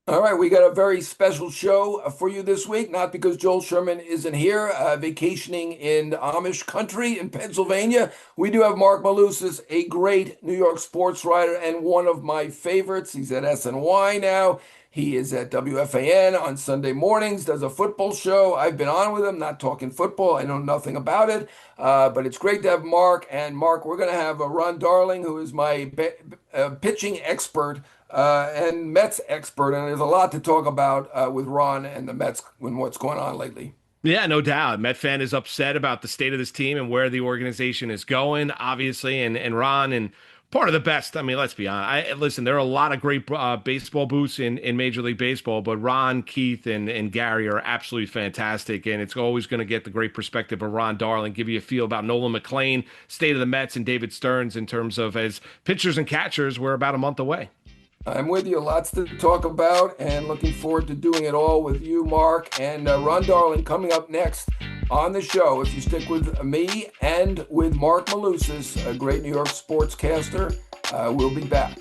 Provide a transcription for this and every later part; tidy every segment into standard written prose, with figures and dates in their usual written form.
All right, we got a very special show for you this week, not because Joel Sherman isn't here, vacationing in Amish country in Pennsylvania. We do have Marc Malusis, a great New York sports writer and one of my favorites. He's at SNY now. He is at WFAN on Sunday mornings, does a football show. I've been on with him, not talking football. I know nothing about it, but it's great to have Marc. And Marc, we're going to have Ron Darling, who is my pitching expert and Mets expert, and there's a lot to talk about with Ron and the Mets and what's going on lately. Yeah, no doubt. Met fan is upset about the state of this team and where the organization is going, obviously, and Ron and part of the best. I mean, let's be honest. Listen, there are a lot of great baseball booths in Major League Baseball, but Ron, Keith, and Gary are absolutely fantastic, and it's always going to get the great perspective of Ron Darling, give you a feel about Nolan McLean, state of the Mets, and David Stearns in terms of as pitchers and catchers. We're about a month away. I'm with you. Lots to talk about, and looking forward to doing it all with you, Marc, and Ron Darling coming up next on the show. If you stick with me and with Marc Malusis, a great New York sportscaster, we'll be back.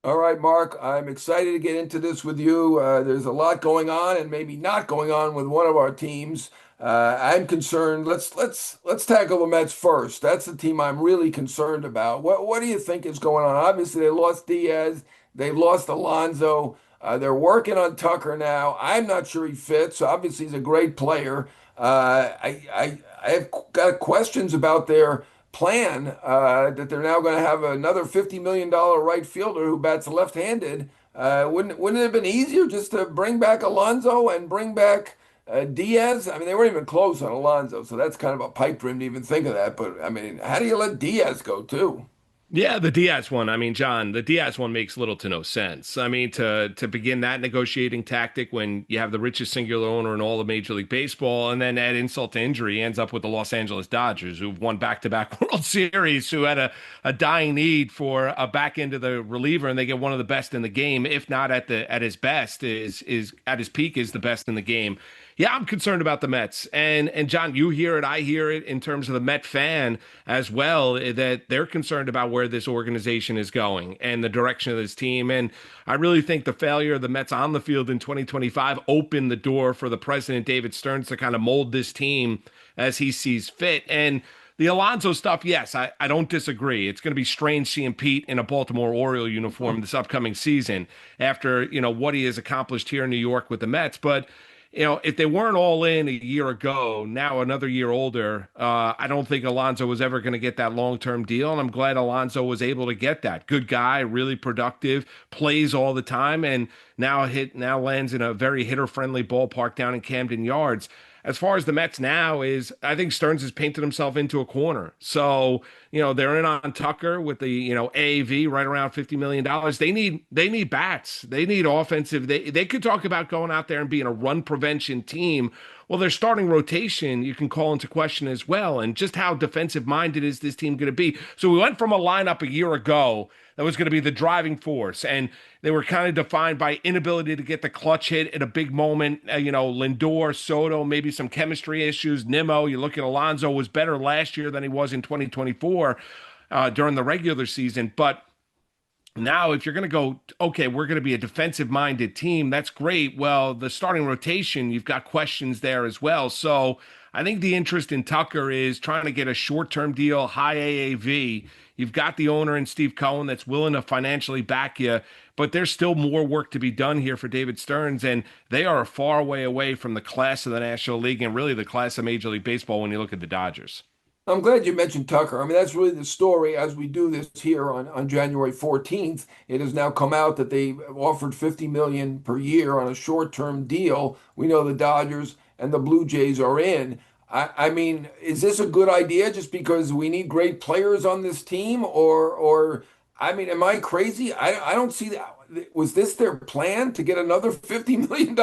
All right, Marc, I'm excited to get into this with you. There's a lot going on and maybe not going on with one of our teams. I'm concerned. Let's tackle the Mets first. That's the team I'm really concerned about. What do you think is going on? Obviously, they lost Diaz, they lost Alonso. They're working on Tucker now. I'm not sure he fits. Obviously, he's a great player. I have got questions about their plan that they're now going to have another $50 million right fielder who bats left-handed. Wouldn't it have been easier just to bring back Alonso and bring back Diaz? I mean, they weren't even close on Alonso, so that's kind of a pipe dream to even think of that. But I mean, how do you let Diaz go too? Yeah, the Diaz one. I mean, John, the Diaz one makes little to no sense. I mean, to begin that negotiating tactic when you have the richest singular owner in all of Major League Baseball, and then add insult to injury, he ends up with the Los Angeles Dodgers, who've won back-to-back World Series, who had a dying need for a back end of the reliever, and they get one of the best in the game, if not at his best, is at his peak is the best in the game. Yeah, I'm concerned about the Mets. And John, you hear it, I hear it in terms of the Met fan as well, that they're concerned about where this organization is going and the direction of this team. And I really think the failure of the Mets on the field in 2025 opened the door for the president, David Stearns, to kind of mold this team as he sees fit. And the Alonso stuff, yes, I don't disagree. It's going to be strange seeing Pete in a Baltimore Oriole uniform this upcoming season after, what he has accomplished here in New York with the Mets. But if they weren't all in a year ago, now another year older, I don't think Alonso was ever going to get that long-term deal. And I'm glad Alonso was able to get that. Good guy, really productive, plays all the time, and now lands in a very hitter-friendly ballpark down in Camden Yards. As far as the Mets now is, I think Stearns has painted himself into a corner. So, they're in on Tucker with the, AAV right around $50 million. They need bats. They need offensive. They could talk about going out there and being a run prevention team. Well, their starting rotation you can call into question as well. And just how defensive minded is this team going to be? So we went from a lineup a year ago that was going to be the driving force. And they were kind of defined by inability to get the clutch hit at a big moment. Lindor, Soto, maybe some chemistry issues. Nimmo, you look at Alonso, was better last year than he was in 2024 during the regular season. But now, if you're going to go, okay, we're going to be a defensive minded team, that's great. Well, the starting rotation, you've got questions there as well. So I think the interest in Tucker is trying to get a short term deal, high AAV. You've got the owner in Steve Cohen that's willing to financially back you, but there's still more work to be done here for David Stearns, and they are a far way away from the class of the National League and really the class of Major League Baseball when you look at the Dodgers. I'm glad you mentioned Tucker. I mean, that's really the story as we do this here on January 14th. It has now come out that they offered $50 million per year on a short-term deal. We know the Dodgers and the Blue Jays are in. I mean, is this a good idea just because we need great players on this team? Or I mean, am I crazy? I don't see that. Was this their plan to get another $50 million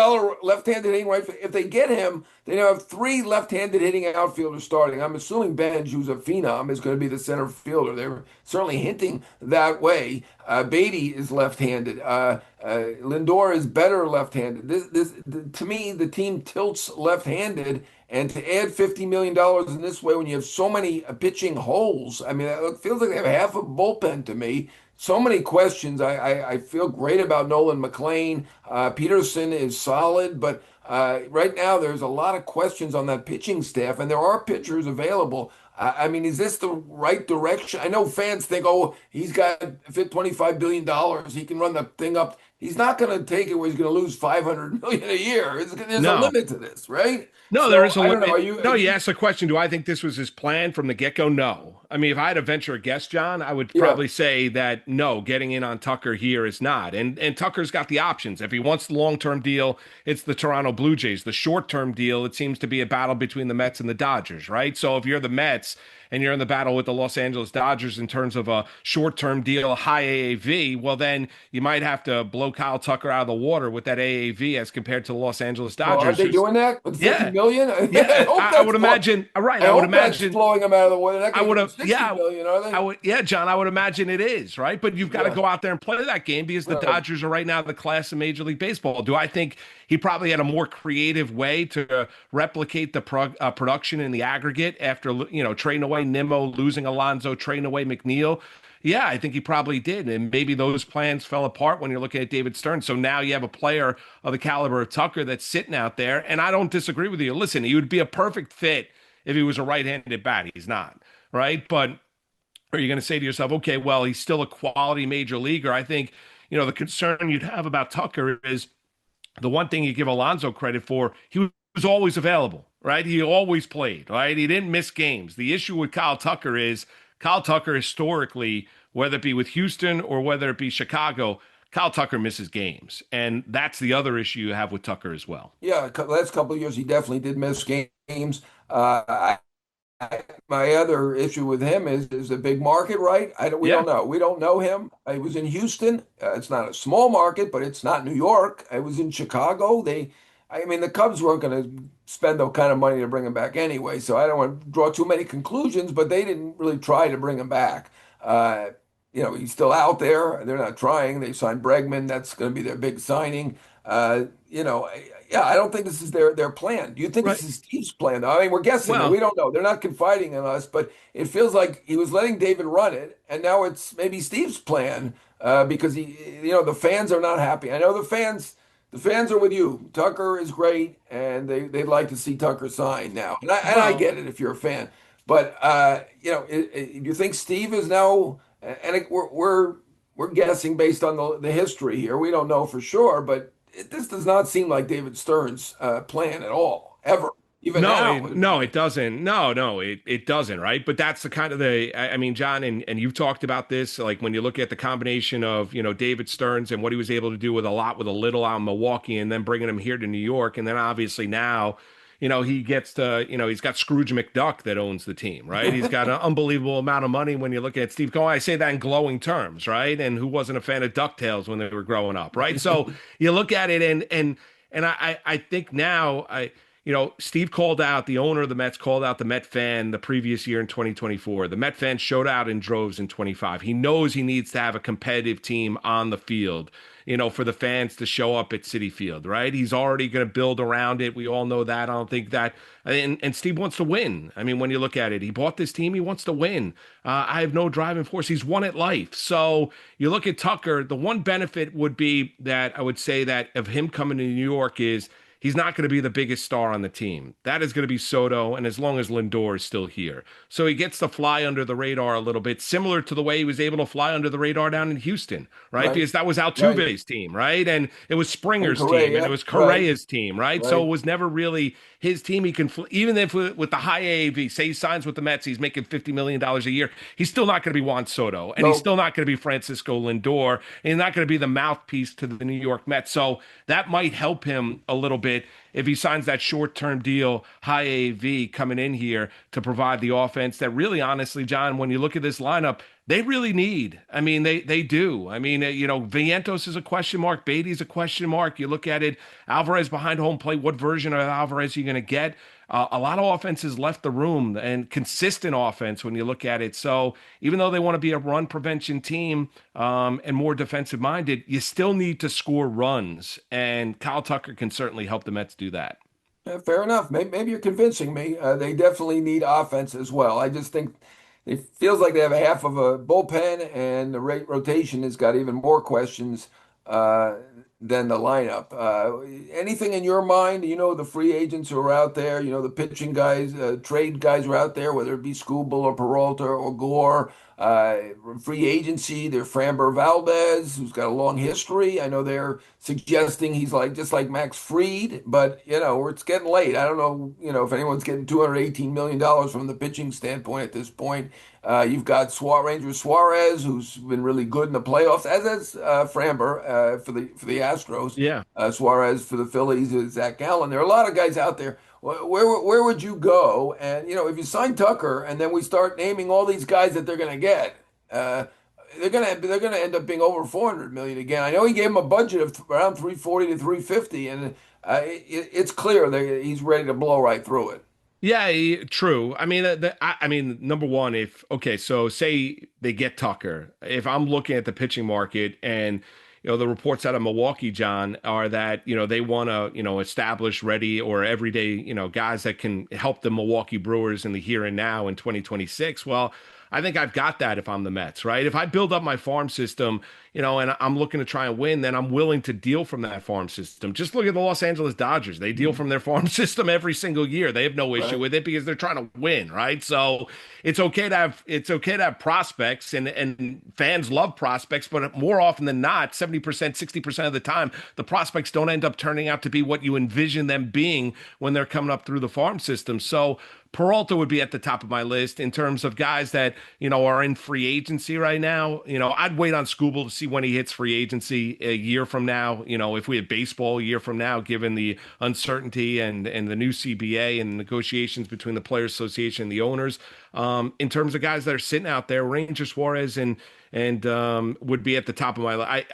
left-handed hitting right? If they get him, they now have three left-handed hitting outfielders starting. I'm assuming Benj, who's a phenom, is going to be the center fielder. They're certainly hinting that way. Beatty is left-handed. Lindor is better left-handed. To me, the team tilts left-handed, And to add $50 million in this way when you have so many pitching holes, I mean, it feels like they have half a bullpen to me. So many questions. I feel great about Nolan McLean. Peterson is solid, but right now there's a lot of questions on that pitching staff, and there are pitchers available. I mean, is this the right direction? I know fans think, oh, he's got $25 billion. He can run the thing up. He's not going to take it where he's going to lose 500 million a year. There's a No. limit to this, right? No, there So is a I don't know. limit. No, you asked the question, do I think this was his plan from the get-go? No. I mean, if I had to venture a guess, John, I would Yeah. probably say that no, getting in on Tucker here is not. And Tucker's got the options. If he wants the long-term deal, it's the Toronto Blue Jays. The short-term deal, it seems to be a battle between the Mets and the Dodgers, right? So if you're the Mets and you're in the battle with the Los Angeles Dodgers in terms of a short-term deal, high AAV, well, then you might have to blow Kyle Tucker out of the water with that AAV as compared to the Los Angeles Well, aren't Dodgers, they who's doing that with 50 yeah, million? I yeah, hope I would that's imagine. Right, I I would hope that's imagine. blowing them out of the water. That I can would give them have. 60 Yeah, million, are I they? would. Yeah, John, I would imagine it is right. But you've got to Yeah. go out there and play that game because the Right. Dodgers are right now the class of Major League Baseball. Do I think he probably had a more creative way to replicate the production in the aggregate after trading away Nimmo, losing Alonso, trading away McNeil? Yeah, I think he probably did. And maybe those plans fell apart when you're looking at David Stearns. So now you have a player of the caliber of Tucker that's sitting out there. And I don't disagree with you. Listen, he would be a perfect fit if he was a right-handed bat. He's not, right? But are you going to say to yourself, okay, well, he's still a quality major leaguer? I think, the concern you'd have about Tucker is the one thing you give Alonso credit for, he was always available, right? He always played, right? He didn't miss games. The issue with Kyle Tucker is Kyle Tucker historically, whether it be with Houston or whether it be Chicago, Kyle Tucker misses games. And that's the other issue you have with Tucker as well. Yeah, last couple of years he definitely did miss games. My other issue with him is a big market, right? We Yeah. don't know. We don't know him. I was in Houston. It's not a small market, but it's not New York. I was in Chicago. I mean, the Cubs weren't going to spend the kind of money to bring him back anyway. So I don't want to draw too many conclusions, but they didn't really try to bring him back. Uh, he's still out there. They're not trying. They signed Bregman. That's going to be their big signing. Yeah, I don't think this is their plan. Do you think Right. this is Steve's plan? I mean, we're guessing. We Well, don't know. They're not confiding in us, but it feels like he was letting David run it, and now it's maybe Steve's plan because the fans are not happy. I know the fans are with you. Tucker is great, and they'd like to see Tucker sign now, and I well, get it if you're a fan, but do you think Steve is now? And we're guessing based on the history here. We don't know for sure, but this does not seem like David Stearns' plan at all, ever. Even no, now. no, it doesn't. No, it doesn't, right? But that's the kind of I mean, John, and you've talked about this, like when you look at the combination of, David Stearns and what he was able to do with a lot with a little out in Milwaukee and then bringing him here to New York. And then obviously now, he gets to, he's got Scrooge McDuck that owns the team, right? He's got an unbelievable amount of money when you look at Steve Cohen. I say that in glowing terms, right? And who wasn't a fan of DuckTales when they were growing up, right? So you look at it and I think now Steve called out, the owner of the Mets called out the Met fan the previous year in 2024. The Met fan showed out in droves in 25. He knows he needs to have a competitive team on the field, for the fans to show up at Citi Field, right? He's already going to build around it. We all know that. I don't think that. And Steve wants to win. I mean, when you look at it, he bought this team. He wants to win. I have no driving force. He's won at life. So you look at Tucker, the one benefit would be that I would say that of him coming to New York is he's not going to be the biggest star on the team. That is going to be Soto, and as long as Lindor is still here. So he gets to fly under the radar a little bit, similar to the way he was able to fly under the radar down in Houston, right? Right, Because that was right. Altuve's team, right? And it was And Springer's team, and it Correa, was right, Correa's team, right? So right, it was never really his team. He can, even if with the high AAV, say he signs with the Mets, he's making $50 million a year. He's still not going to be Juan Soto, and he's no, still not going to be Francisco Lindor, and he's not going to be the mouthpiece to the New York Mets. So that might help him a little bit if he signs that short-term deal, high AAV coming in here to provide the offense that really, honestly, John, when you look at this lineup, they really need. I mean, they do. I mean, Vientos is a question mark. Beatty's a question mark. You look at it, Alvarez behind home plate. What version of Alvarez are you going to get? A lot of offenses left the room and consistent offense when you look at it. So even though they want to be a run prevention team and more defensive minded, you still need to score runs. And Kyle Tucker can certainly help the Mets do that. Fair enough. Maybe you're convincing me. They definitely need offense as well. I just think it feels like they have a half of a bullpen, and the rate rotation has got even more questions uh, than the lineup. Anything in your mind? You know, the free agents who are out there. You know, the pitching guys, trade guys are out there, whether it be Skubal or Peralta or Gore. Free agency, there's Framber Valdez, who's got a long history. I know they're suggesting he's like just like Max Fried, but you know, it's getting late. I don't know, you know, if anyone's getting $218 million from the pitching standpoint at this point. You've got Ranger Suarez, who's been really good in the playoffs, as is Framber for the Astros. Yeah. Suarez for the Phillies, Zach Gallen. There are a lot of guys out there. Where would you go? And you know, if you sign Tucker, and then we start naming all these guys that they're going to get, uh, they're gonna end up being over 400 million again. I know he gave him a budget of around 340 to 350, and it's clear that he's ready to blow right through it. Yeah, true. I mean, I mean, number one, if okay, so say they get Tucker. If I'm looking at the pitching market, and the reports out of Milwaukee, John, are that they want to establish ready or everyday guys that can help the Milwaukee Brewers in the here and now in 2026. Well, I think I've got that if I'm the Mets, right? If I build up my farm system, and I'm looking to try and win, then I'm willing to deal from that farm system. Just look at the Los Angeles Dodgers. They deal from their farm system every single year. They have no issue Right. with it because they're trying to win, right? So it's okay to have prospects, and fans love prospects, but more often than not, 70%, 60% of the time, the prospects don't end up turning out to be what you envision them being when they're coming up through the farm system. So Peralta would be at the top of my list in terms of guys that, are in free agency right now. I'd wait on Skubal to see when he hits free agency a year from now. If we had baseball a year from now, given the uncertainty and the new CBA and negotiations between the Players Association and the owners. In terms of guys that are sitting out there, Ranger Suarez and would be at the top of my list.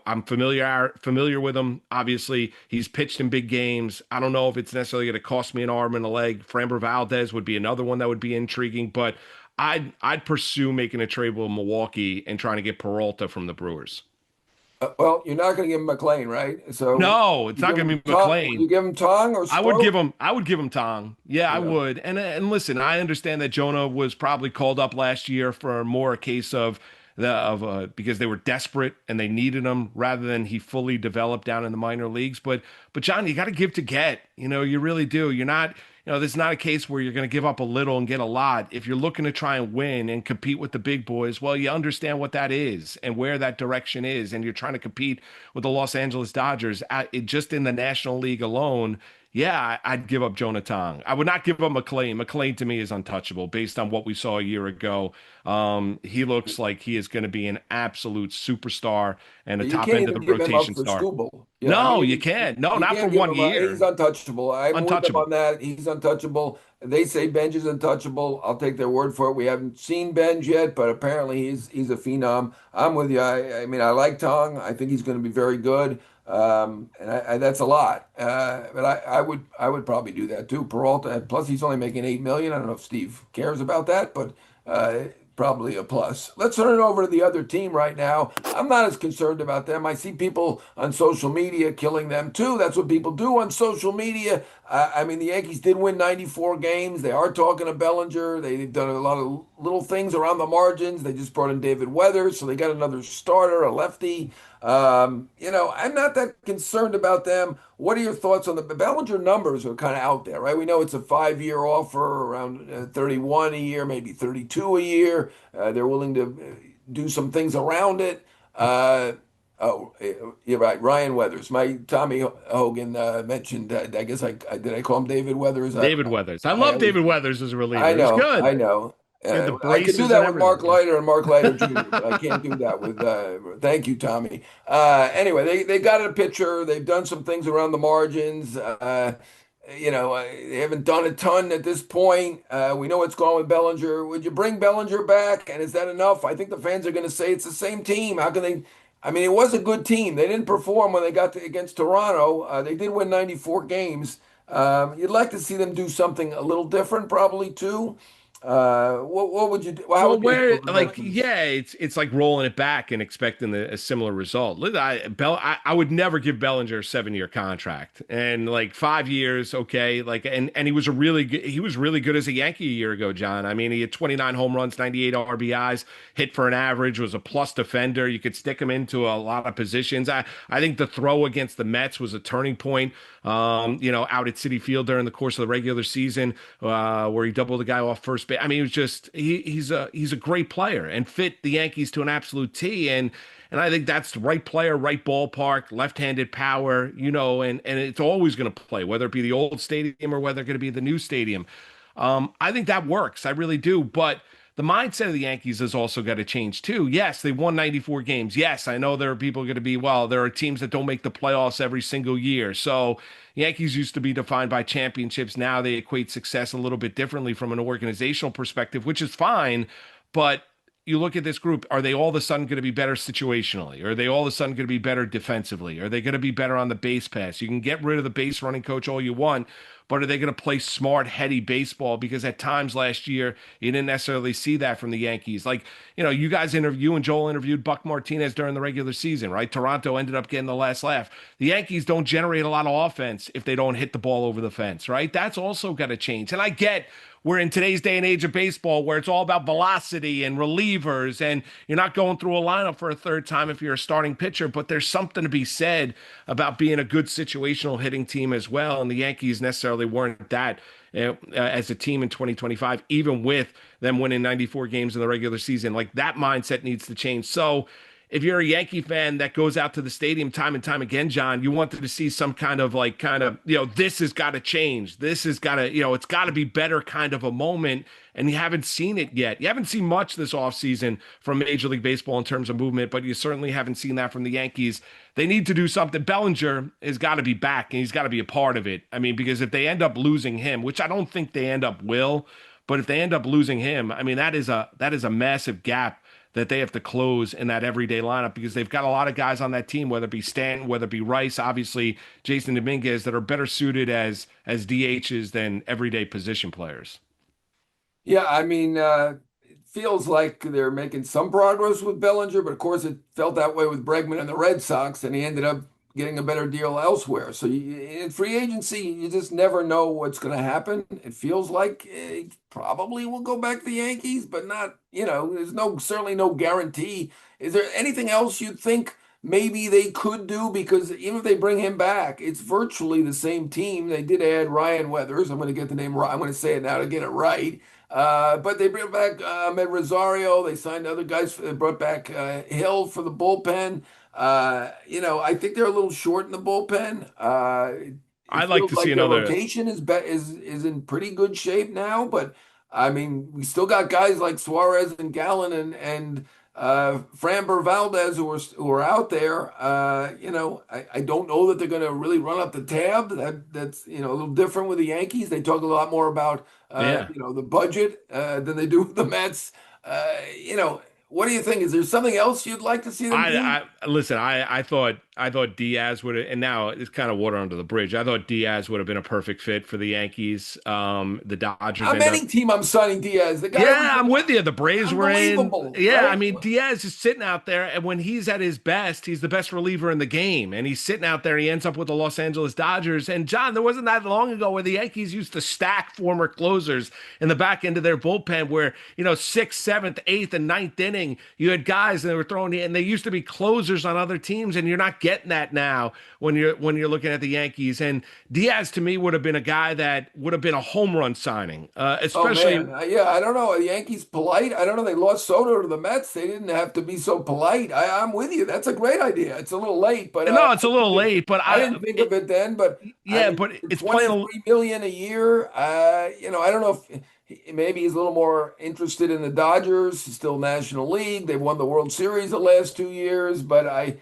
I'm familiar with him. Obviously, he's pitched in big games. I don't know if it's necessarily going to cost me an arm and a leg. Framber Valdez would be another one that would be intriguing, but I'd pursue making a trade with Milwaukee and trying to get Peralta from the Brewers. Well, you're not going to give him McLean, right? So No, it's you not give going to him be Tong. Would McLean. you give him Tong or Stroh? I would give him Tong. Yeah, I Yeah. would. And listen, I understand that Jonah was probably called up last year for more a case of because they were desperate and they needed him rather than he fully developed down in the minor leagues. But John, you got to give to get. You really do. You're not. This is not a case where you're going to give up a little and get a lot. If you're looking to try and win and compete with the big boys, well, you understand what that is and where that direction is, and you're trying to compete with the Los Angeles Dodgers just in the National League alone. Yeah, I'd give up Jonah Tong. I would not give up McLean. McLean to me is untouchable based on what we saw a year ago. He looks like he is going to be an absolute superstar and a You top can't end of the even give him up rotation for star. Skubal. Yeah, I No, mean, you can't. No, you not for can't give one him a. He's year. untouchable. I'm with them Untouchable. on that. He's untouchable. They say Benj is untouchable. I'll take their word for it. We haven't seen Benj yet, but apparently he's a phenom. I'm with you. I mean, I like Tong. I think he's going to be very good. And that's a lot. But I would probably do that too. Peralta, and plus he's only making 8 million. I don't know if Steve cares about that, but probably a plus. Let's turn it over to the other team right now. I'm not as concerned about them. I see people on social media killing them too. That's what people do on social media. I mean, the Yankees did win 94 games. They are talking to Bellinger. They've done a lot of little things around the margins. They just brought in David Weathers, so they got another starter, a lefty. I'm not that concerned about them. What are your thoughts on the Bellinger numbers are kind of out there, right? We know it's a 5-year offer, around 31 a year, maybe 32 a year. They're willing to do some things around it. Oh, you're right. Ryan Weathers. My Tommy Hogan mentioned. I guess I did. I call him David Weathers. David Weathers. I I love always David Weathers as a reliever. I He was know, good. I know. He had the I could do braces and that with Mark everything. Yeah. Leiter and Mark Leiter Jr., but I can't do that with. Thank you, Tommy. Anyway, they got a pitcher. They've done some things around the margins. They haven't done a ton at this point. We know what's going with Bellinger. Would you bring Bellinger back? And is that enough? I think the fans are going to say it's the same team. How can they? I mean, it was a good team. They didn't perform when they got against Toronto. They did win 94 games. You'd like to see them do something a little different, probably too. What would you do? How Well, would you where handle the like Yankees? yeah, it's like rolling it back and expecting a similar result. I would never give Bellinger a 7-year contract, and like 5 years, okay, like and he was really good as a Yankee a year ago, John. I mean, he had 29 home runs, 98 RBIs, hit for an average, was a plus defender. You could stick him into a lot of positions. I think the throw against the Mets was a turning point. Out at Citi Field during the course of the regular season, where he doubled the guy off first base. I mean, it was just he's a great player and fit the Yankees to an absolute T. And I think that's the right player, right ballpark, left-handed power, and it's always going to play, whether it be the old stadium or whether it's going to be the new stadium. I think that works. I really do. But the mindset of the Yankees has also got to change too. Yes, they won 94 games. Yes, I know there are people going to be, well, there are teams that don't make the playoffs every single year. So Yankees used to be defined by championships. Now they equate success a little bit differently from an organizational perspective, which is fine. But you look at this group, are they all of a sudden going to be better situationally? Are they all of a sudden going to be better defensively? Are they going to be better on the base pass? You can get rid of the base running coach all you want, but are they going to play smart, heady baseball? Because at times last year, you didn't necessarily see that from the Yankees. Like, you and Joel interviewed Buck Martinez during the regular season, right? Toronto ended up getting the last laugh. The Yankees don't generate a lot of offense if they don't hit the ball over the fence, right? That's also got to change. And I get we're in today's day and age of baseball where it's all about velocity and relievers, and you're not going through a lineup for a third time if you're a starting pitcher. But there's something to be said about being a good situational hitting team as well. And the Yankees necessarily weren't that as a team in 2025, even with them winning 94 games in the regular season. Like that mindset needs to change. So if you're a Yankee fan that goes out to the stadium time and time again, John, you wanted to see some this has got to change. This has got to, it's got to be better kind of a moment. And you haven't seen it yet. You haven't seen much this offseason from Major League Baseball in terms of movement, but you certainly haven't seen that from the Yankees. They need to do something. Bellinger has got to be back and he's got to be a part of it. I mean, because if they end up losing him, which I don't think they end up will, but if they end up losing him, I mean, that is a massive gap that they have to close in that everyday lineup because they've got a lot of guys on that team, whether it be Stanton, whether it be Rice, obviously Jason Dominguez, that are better suited as DHs than everyday position players. Yeah, I mean, it feels like they're making some progress with Bellinger, but of course it felt that way with Bregman and the Red Sox, and he ended up getting a better deal elsewhere. So in free agency, you just never know what's going to happen. It feels like probably will go back to the Yankees, but not, there's certainly no guarantee. Is there anything else you think maybe they could do? Because even if they bring him back, it's virtually the same team. They did add Ryan Weathers. I'm going to get the name right. I'm going to say it now to get it right. But they bring back Med Rosario. They signed other guys. They brought back Hill for the bullpen. I think they're a little short in the bullpen. It I'd like feels to see like their another. rotation is in pretty good shape now. But I mean, we still got guys like Suarez and Gallen and Framber Valdez who are out there. I don't know that they're going to really run up the tab. That's a little different with the Yankees. They talk a lot more about Yeah. the budget than they do with the Mets. What do you think? Is there something else you'd like to see them do? I listen. I thought Diaz would have, and now it's kind of water under the bridge. I thought Diaz would have been a perfect fit for the Yankees. The Dodgers I'm end up. any team I'm signing Diaz. The guy was Yeah, I'm with you. The Braves were in. unbelievable, Yeah, I right? mean Diaz is sitting out there, and when he's at his best, he's the best reliever in the game. And he's sitting out there. He ends up with the Los Angeles Dodgers. And John, there wasn't that long ago where the Yankees used to stack former closers in the back end of their bullpen, where sixth, seventh, eighth, and ninth inning, you had guys and they were throwing, and they used to be closers on other teams, and you're not getting that now when you're looking at the Yankees. And Diaz to me would have been a guy that would have been a home run signing, Oh especially. man, yeah, I don't know. Are the Yankees polite? I don't know. They lost Soto to the Mets. They didn't have to be so polite. I'm with you. That's a great idea. It's a little late, but No, it's a little late, but I didn't think of it then. But I yeah, mean, but for it's playing. 23 million a year, I don't know if maybe he's a little more interested in the Dodgers. He's still National League. They've won the World Series the last 2 years, but I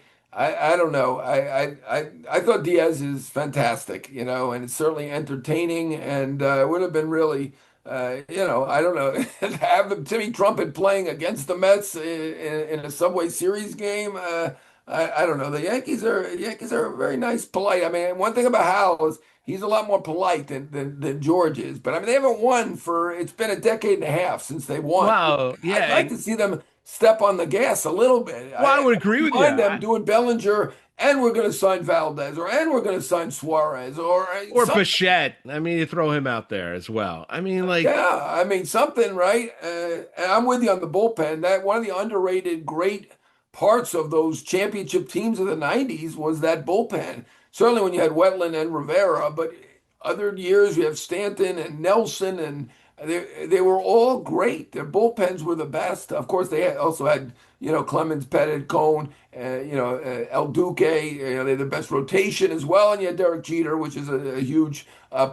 don't know. I thought Diaz is fantastic, and it's certainly entertaining, and it would have been really. I don't know, have Timmy Trumpet playing against the Mets in a Subway Series game. I don't know. The Yankees are very nice, polite. I mean, one thing about Hal is he's a lot more polite than George is. But I mean, they haven't won for it's been a decade and a half since they won. Wow, I'd yeah. like to see them step on the gas a little bit. Well, I I would agree wouldn't with you. mind them doing Bellinger, and we're going to sign Valdez, and we're going to sign Suarez, or Or Bichette. I mean, you throw him out there as well. I mean, like, yeah, I mean something, right? And I'm with you on the bullpen. That one of the underrated great parts of those championship teams of the '90s was that bullpen. Certainly when you had Wetland and Rivera, but other years you have Stanton and Nelson, and they were all great. Their bullpens were the best. Of course, also had Clemens, Pettit, Cone, El Duque. They had the best rotation as well, and you had Derek Jeter, which is a huge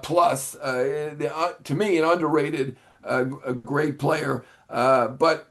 plus. To me, an underrated, a great player. But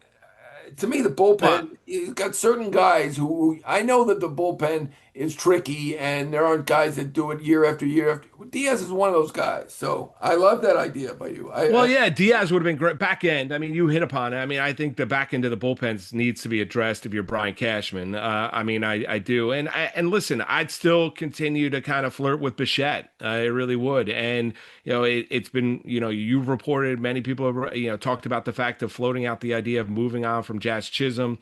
to me, the well, bullpen, you've got certain guys who I know that the bullpen is tricky, and there aren't guys that do it year after year after. Diaz is one of those guys. So I love that idea by you. well, yeah, Diaz would have been great. Back end, I mean, you hit upon it. I mean, I think the back end of the bullpens needs to be addressed if you're Brian Cashman. I mean, I do. And listen, I'd still continue to kind of flirt with Bichette. I really would. And, it's been, you've reported, many people have, talked about the fact of floating out the idea of moving on from Jazz Chisholm.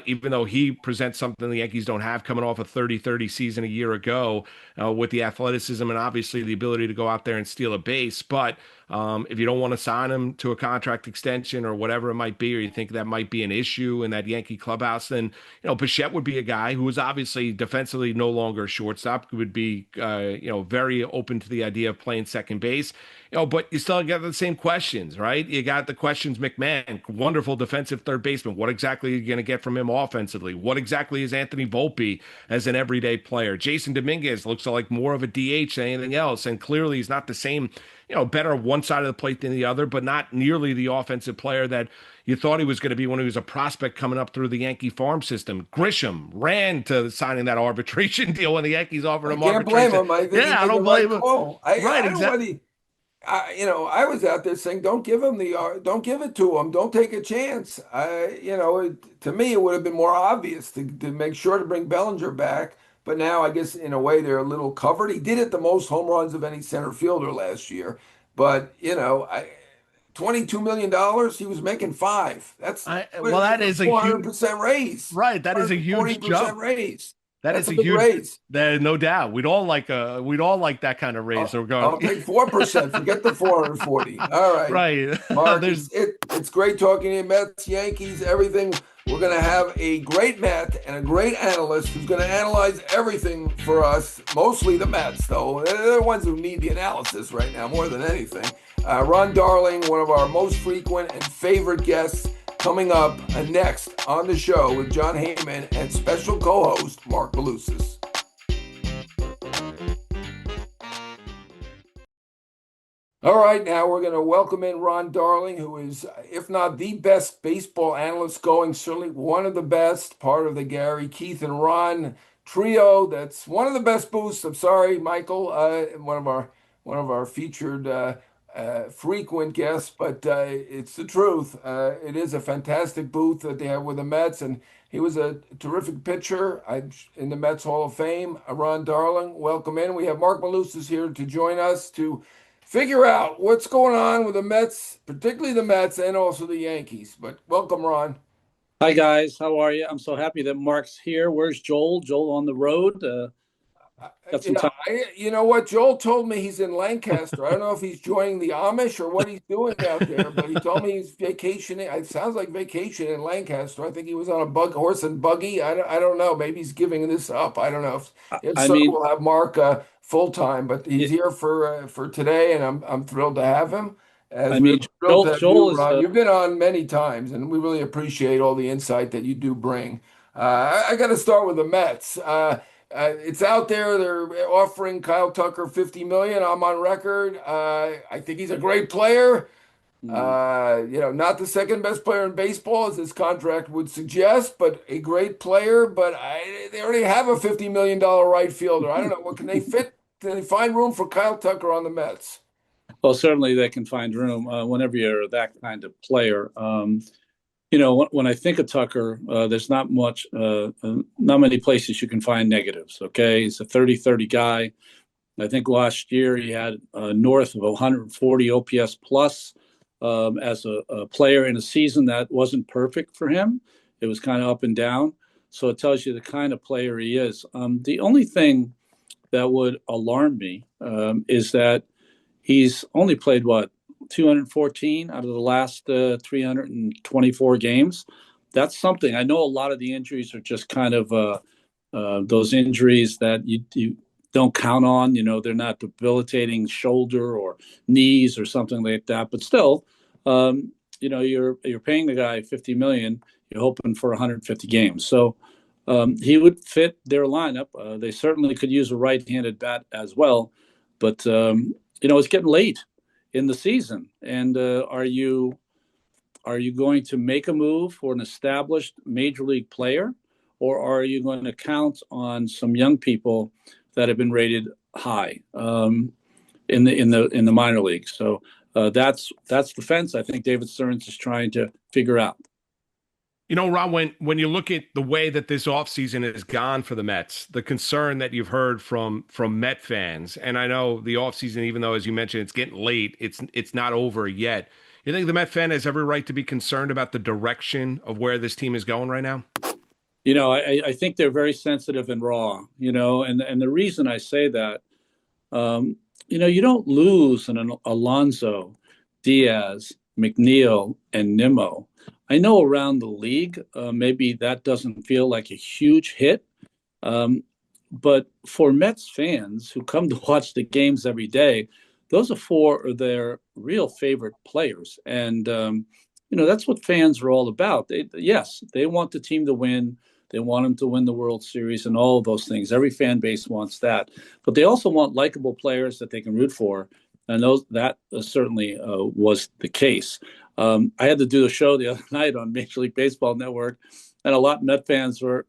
Even though he presents something the Yankees don't have coming off a 30-30 season a year ago with the athleticism and obviously the ability to go out there and steal a base. But if you don't want to sign him to a contract extension or whatever it might be, or you think that might be an issue in that Yankee clubhouse, then, Bichette would be a guy who is obviously defensively no longer a shortstop, would be, very open to the idea of playing second base. But you still got the same questions, right? You got the questions, McMahon, wonderful defensive third baseman. What exactly are you going to get from him offensively? What exactly is Anthony Volpe as an everyday player? Jason Dominguez looks like more of a DH than anything else. And clearly he's not the same, better one side of the plate than the other, but not nearly the offensive player that you thought he was going to be when he was a prospect coming up through the Yankee farm system. Grisham ran to signing that arbitration deal when the Yankees offered I him can't blame arbitration. him. I think he Yeah, I made the don't right blame him. call. Right, I don't know what exactly. he. I was out there saying, don't give him don't give it to him. Don't take a chance. To me, it would have been more obvious to make sure to bring Bellinger back. But now, I guess in a way, they're a little covered. He did it the most home runs of any center fielder last year. But $22 million, he was making five. That's Well, that a is a huge, 400% raise, right. That is a huge 140% jump. raise. That That's is a a big huge, raise. that no doubt. We'd all like that kind of raise. So we're I'll going, take 4%. Forget the 440. All right. right. Mark, There's, it's great talking to you. Mets, Yankees, everything. We're going to have a great Met and a great analyst who's going to analyze everything for us, mostly the Mets, though. They're the ones who need the analysis right now more than anything. Ron Darling, one of our most frequent and favorite guests, coming up next on the show with Jon Heyman and special co-host Marc Malusis. All right, now we're going to welcome in Ron Darling, who is, if not the best baseball analyst going, certainly one of the best, part of the Gary, Keith, and Ron trio. That's one of the best booths. I'm sorry, Michael, one of our featured frequent guests, but it's the truth. It is a fantastic booth that they have with the Mets, and he was a terrific pitcher in the Mets Hall of Fame. Ron Darling, welcome in. We have Marc Malusis here to join us to figure out what's going on with the Mets, particularly the Mets and also the Yankees. But welcome, Ron. Hi guys, how are you? I'm so happy that Mark's here. Where's Joel? Joel on the road. Got some Yeah, time. you know what? Joel told me he's in Lancaster. I don't know if he's joining the Amish or what he's doing out there, but he told me he's vacationing. It sounds like vacation in Lancaster. I think he was on a horse and buggy. I don't know. Maybe he's giving this up. I don't know. If I so, mean, we'll have Mark full time, but he's it, here for today, and I'm thrilled to have him. As I we're mean, thrilled Joel, to have you, Joel is. Ron. You've been on many times, and we really appreciate all the insight that you do bring. I got to start with the Mets. It's out there. They're offering Kyle Tucker 50 million. I'm on record. I think he's a great player. Hmm. Not the second best player in baseball, as his contract would suggest, but a great player. But they already have a $50 million right fielder. I don't know. What can they fit? Can they find room for Kyle Tucker on the Mets? Well, certainly they can find room whenever you're that kind of player. When I think of Tucker, there's not many places you can find negatives. Okay, he's a 30-30 guy. I think last year he had north of 140 OPS plus as a player in a season that wasn't perfect for him. It was kind of up and down. So it tells you the kind of player he is. The only thing that would alarm me is that he's only played, what, 214 out of the last 324 games. That's something. I know a lot of the injuries are just kind of those injuries that you don't count on. They're not debilitating shoulder or knees or something like that. But still, you're paying the guy 50 million. You're hoping for 150 games. So he would fit their lineup. They certainly could use a right-handed bat as well. But it's getting late in the season, and are you going to make a move for an established major league player, or are you going to count on some young people that have been rated high in the minor leagues? So that's the fence I think David Stearns is trying to figure out. Ron, when you look at the way that this offseason has gone for the Mets, the concern that you've heard from Met fans, and I know the offseason, even though, as you mentioned, it's getting late, it's not over yet. You think the Met fan has every right to be concerned about the direction of where this team is going right now? I think they're very sensitive and raw, and the reason I say that, you don't lose an Alonso, Diaz, McNeil, and Nimmo. I know around the league, maybe that doesn't feel like a huge hit. But for Mets fans who come to watch the games every day, those are four of their real favorite players. And, that's what fans are all about. Yes, they want the team to win. They want them to win the World Series and all of those things. Every fan base wants that. But they also want likable players that they can root for. And that certainly was the case. I had to do a show the other night on Major League Baseball Network, and a lot of Met fans were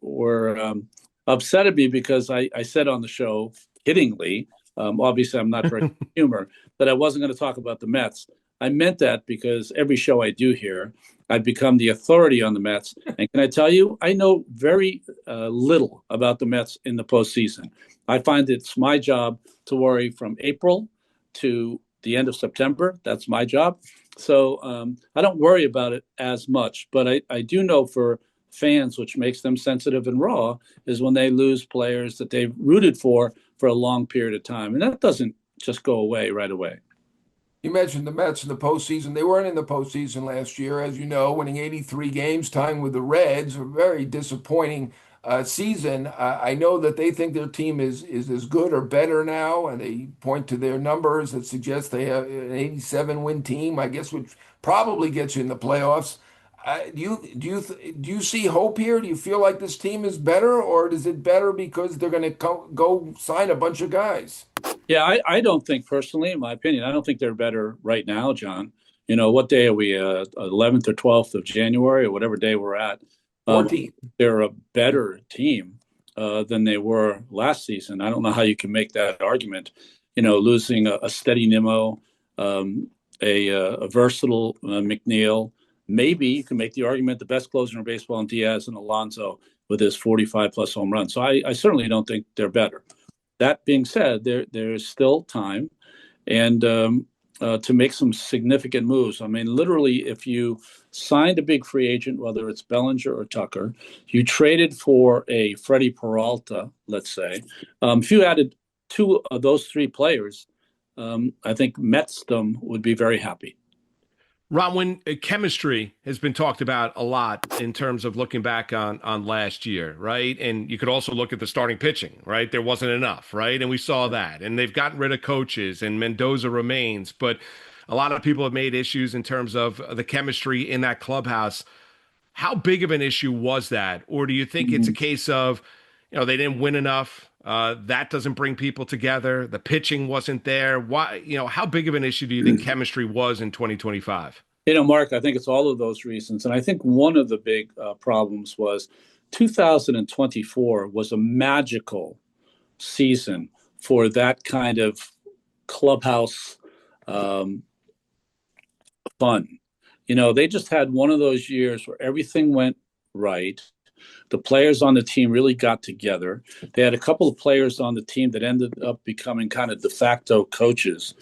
upset at me because I said on the show, kiddingly, obviously I'm not very humor, that I wasn't going to talk about the Mets. I meant that because every show I do here, I've become the authority on the Mets. And can I tell you, I know very little about the Mets in the postseason. I find it's my job to worry from April to the end of September. That's my job. So I don't worry about it as much. But I do know for fans, which makes them sensitive and raw, is when they lose players that they've rooted for a long period of time. And that doesn't just go away right away. You mentioned the Mets in the postseason. They weren't in the postseason last year, as you know, winning 83 games, tying with the Reds. A very disappointing season. I know that they think their team is as good or better now, and they point to their numbers that suggest they have an 87 win team, I guess, which probably gets you in the playoffs. Do you see hope here? Do you feel like this team is better, or is it better because they're going to go sign a bunch of guys? Yeah, I don't think personally, in my opinion, I don't think they're better right now, John. What day are we? 11th or 12th of January, or whatever day we're at. 14. They're a better team than they were last season. I don't know how you can make that argument. Losing a steady Nimmo, a versatile McNeil. Maybe you can make the argument the best closer in baseball in Diaz and Alonso with his 45 plus home runs. So I certainly don't think they're better. That being said, there's still time and to make some significant moves. I mean, literally, if you signed a big free agent, whether it's Bellinger or Tucker, you traded for a Freddie Peralta, let's say. If you added two of those three players, I think Metsdom would be very happy. Ron, when chemistry has been talked about a lot in terms of looking back on last year, right? And you could also look at the starting pitching, right? There wasn't enough, right? And we saw that. And they've gotten rid of coaches, and Mendoza remains. But a lot of people have made issues in terms of the chemistry in that clubhouse. How big of an issue was that? Or do you think it's a case of, they didn't win enough? That doesn't bring people together. The pitching wasn't there. Why, how big of an issue do you think chemistry was in 2025? Mark, I think it's all of those reasons. And I think one of the big problems was 2024 was a magical season for that kind of clubhouse fun. They just had one of those years where everything went right. The players on the team really got together. They had a couple of players on the team that ended up becoming kind of de facto coaches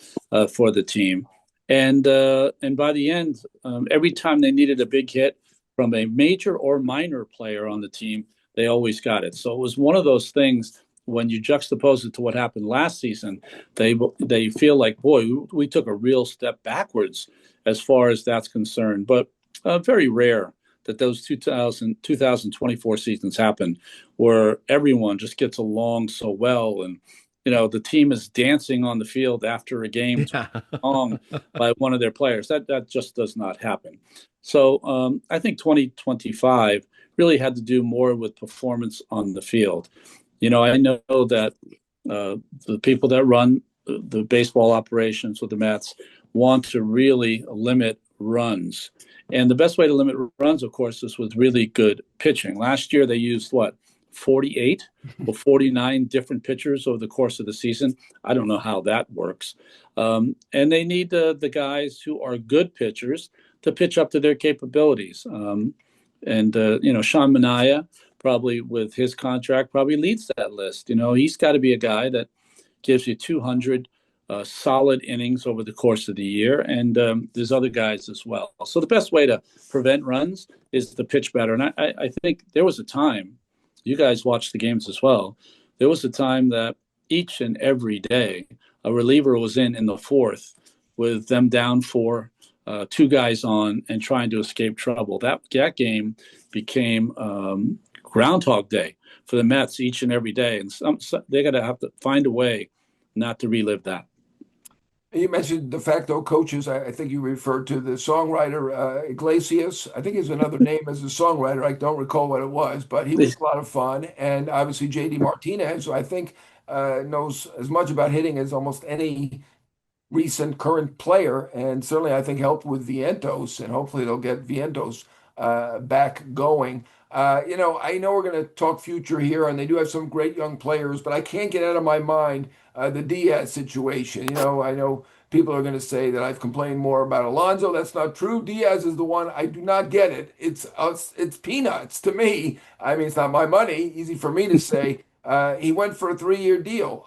for the team. And by the end, every time they needed a big hit from a major or minor player on the team, they always got it. So it was one of those things when you juxtapose it to what happened last season, they feel like, boy, we took a real step backwards as far as that's concerned. But very rare that those 2024 seasons happen where everyone just gets along so well, and the team is dancing on the field after a game to Yeah. a song by one of their players. That just does not happen. So I think 2025 really had to do more with performance on the field. I know that the people that run the baseball operations with the Mets want to really limit runs. And the best way to limit runs, of course, is with really good pitching. Last year, they used 48 or 49 different pitchers over the course of the season. I don't know how that works. And they need the guys who are good pitchers to pitch up to their capabilities. Sean Manaea, probably with his contract, probably leads that list. He's got to be a guy that gives you 200 solid innings over the course of the year. And there's other guys as well. So the best way to prevent runs is to pitch better. And I think there was a time, you guys watched the games as well, there was a time that each and every day a reliever was in the fourth with them down for two guys on and trying to escape trouble. That game became Groundhog Day for the Mets each and every day. And they got to have to find a way not to relive that. You mentioned de facto coaches. I think you referred to the songwriter Iglesias. I think he has another name as a songwriter. I don't recall what it was, but he was a lot of fun. And obviously JD Martinez, who I think knows as much about hitting as almost any recent current player, and certainly I think helped with Vientos, and hopefully they'll get Vientos back going. I know we're going to talk future here, and they do have some great young players, but I can't get out of my mind the Diaz situation. I know people are going to say that I've complained more about Alonso. That's not true. Diaz is the one. I do not get it. It's peanuts to me. I mean, it's not my money. Easy for me to say. He went for a 3-year deal.